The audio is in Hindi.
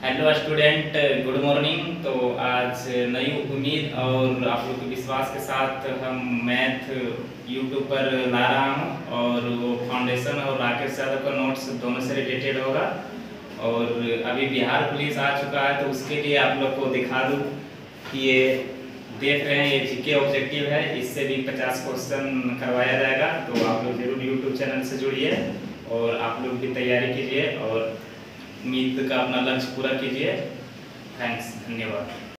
Hello student, good morning. तो आज नई उम्मीद और आप लोग के विश्वास के साथ हम मैथ यूट्यूब पर ला रहा हूँ और वो फाउंडेशन और राकेश यादव का नोट्स दोनों से रिलेटेड होगा। और अभी बिहार पुलिस आ चुका है तो उसके लिए आप लोग को दिखा दूँ कि ये देख रहे हैं, ये जीके ऑब्जेक्टिव है, इससे भी 50 क्वेश्चन करवाया जाएगा। तो आप लोग जरूर यूट्यूब चैनल से जुड़िए और आप लोग भी तैयारी कीजिए और उम्मीद का अपना लक्ष्य पूरा कीजिए। थैंक्स, धन्यवाद।